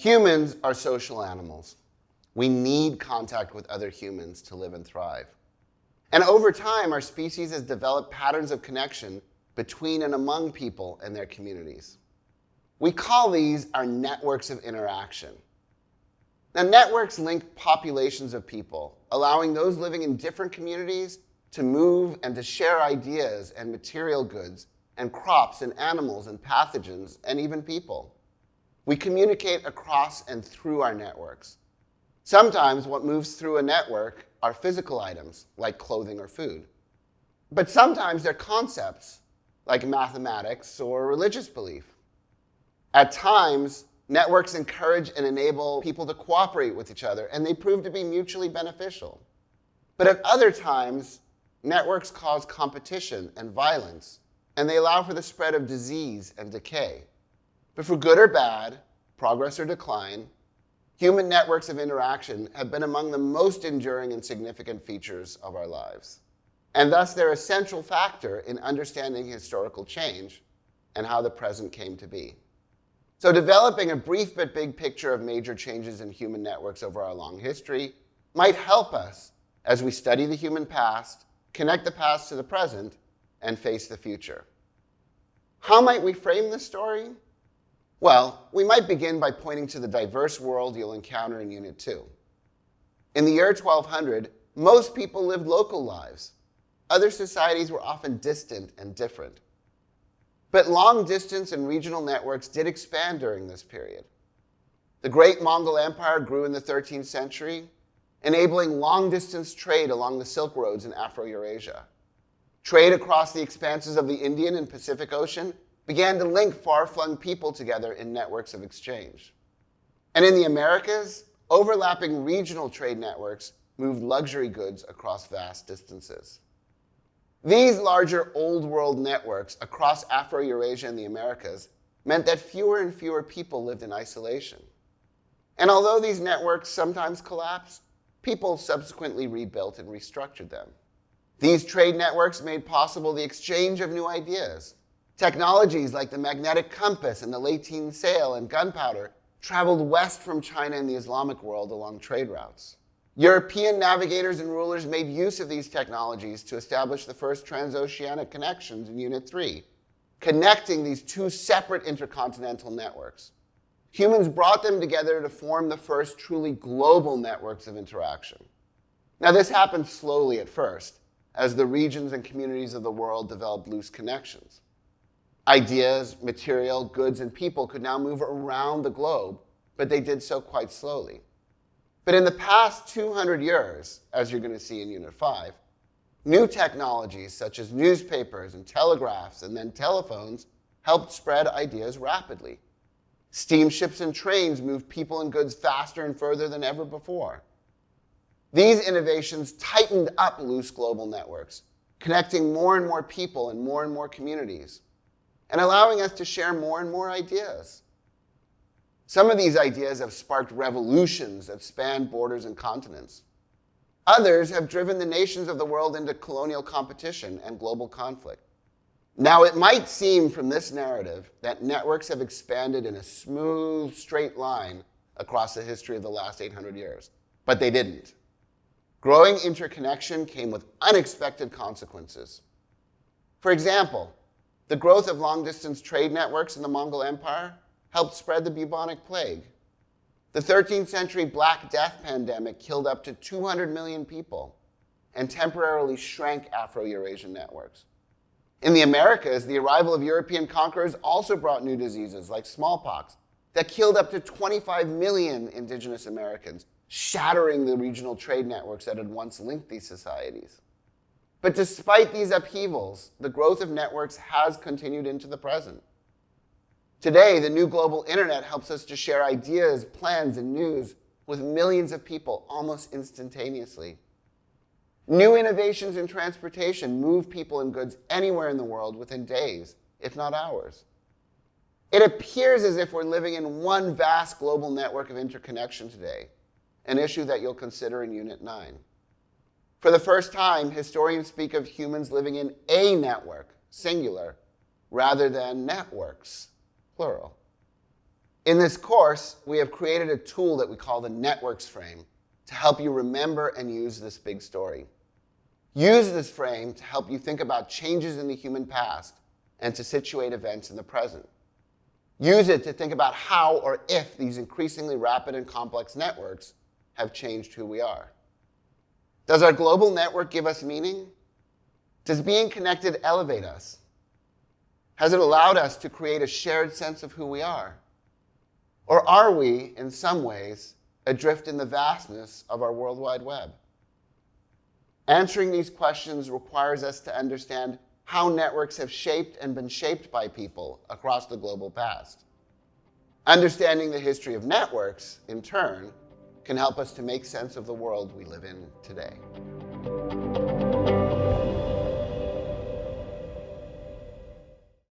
Humans are social animals. We need contact with other humans to live and thrive. And over time, our species has developed patterns of connection between and among people and their communities. We call these our networks of interaction. Now, networks link populations of people, allowing those living in different communities to move and to share ideas and material goods and crops and animals and pathogens and even people. We communicate across and through our networks. Sometimes what moves through a network are physical items, like clothing or food. But sometimes they're concepts, like mathematics or religious belief. At times, networks encourage and enable people to cooperate with each other, and they prove to be mutually beneficial. But at other times, networks cause competition and violence, and they allow for the spread of disease and decay. But for good or bad, progress or decline, human networks of interaction have been among the most enduring and significant features of our lives. And thus, they're a central factor in understanding historical change and how the present came to be. So developing a brief but big picture of major changes in human networks over our long history might help us as we study the human past, connect the past to the present, and face the future. How might we frame this story? Well, we might begin by pointing to the diverse world you'll encounter in Unit 2. In the year 1200, most people lived local lives. Other societies were often distant and different. But long-distance and regional networks did expand during this period. The Great Mongol Empire grew in the 13th century, enabling long-distance trade along the Silk Roads in Afro-Eurasia. Trade across the expanses of the Indian and Pacific Ocean began to link far-flung people together in networks of exchange. And in the Americas, overlapping regional trade networks moved luxury goods across vast distances. These larger Old World networks across Afro-Eurasia and the Americas meant that fewer and fewer people lived in isolation. And although these networks sometimes collapsed, people subsequently rebuilt and restructured them. These trade networks made possible the exchange of new ideas. Technologies like the magnetic compass and the lateen sail and gunpowder traveled west from China and the Islamic world along trade routes. European navigators and rulers made use of these technologies to establish the first Transoceanic Connections in Unit 3, connecting these two separate intercontinental networks. Humans brought them together to form the first truly global networks of interaction. Now, this happened slowly at first, as the regions and communities of the world developed loose connections. Ideas, material, goods, and people could now move around the globe, but they did so quite slowly. But in the past 200 years, as you're going to see in Unit 5, new technologies such as newspapers and telegraphs and then telephones helped spread ideas rapidly. Steamships and trains moved people and goods faster and further than ever before. These innovations tightened up loose global networks, connecting more and more people and more communities, and allowing us to share more and more ideas. Some of these ideas have sparked revolutions that span borders and continents. Others have driven the nations of the world into colonial competition and global conflict. Now, it might seem from this narrative that networks have expanded in a smooth, straight line across the history of the last 800 years, but they didn't. Growing interconnection came with unexpected consequences. For example, the growth of long-distance trade networks in the Mongol Empire helped spread the bubonic plague. The 13th century Black Death pandemic killed up to 200 million people and temporarily shrank Afro-Eurasian networks. In the Americas, the arrival of European conquerors also brought new diseases like smallpox that killed up to 25 million indigenous Americans, shattering the regional trade networks that had once linked these societies. But despite these upheavals, the growth of networks has continued into the present. Today, the new global internet helps us to share ideas, plans, and news with millions of people almost instantaneously. New innovations in transportation move people and goods anywhere in the world within days, if not hours. It appears as if we're living in one vast global network of interconnection today, an issue that you'll consider in Unit 9. For the first time, historians speak of humans living in a network, singular, rather than networks, plural. In this course, we have created a tool that we call the networks frame to help you remember and use this big story. Use this frame to help you think about changes in the human past and to situate events in the present. Use it to think about how or if these increasingly rapid and complex networks have changed who we are. Does our global network give us meaning? Does being connected elevate us? Has it allowed us to create a shared sense of who we are? Or are we, in some ways, adrift in the vastness of our World Wide Web? Answering these questions requires us to understand how networks have shaped and been shaped by people across the global past. Understanding the history of networks, in turn, can help us to make sense of the world we live in today.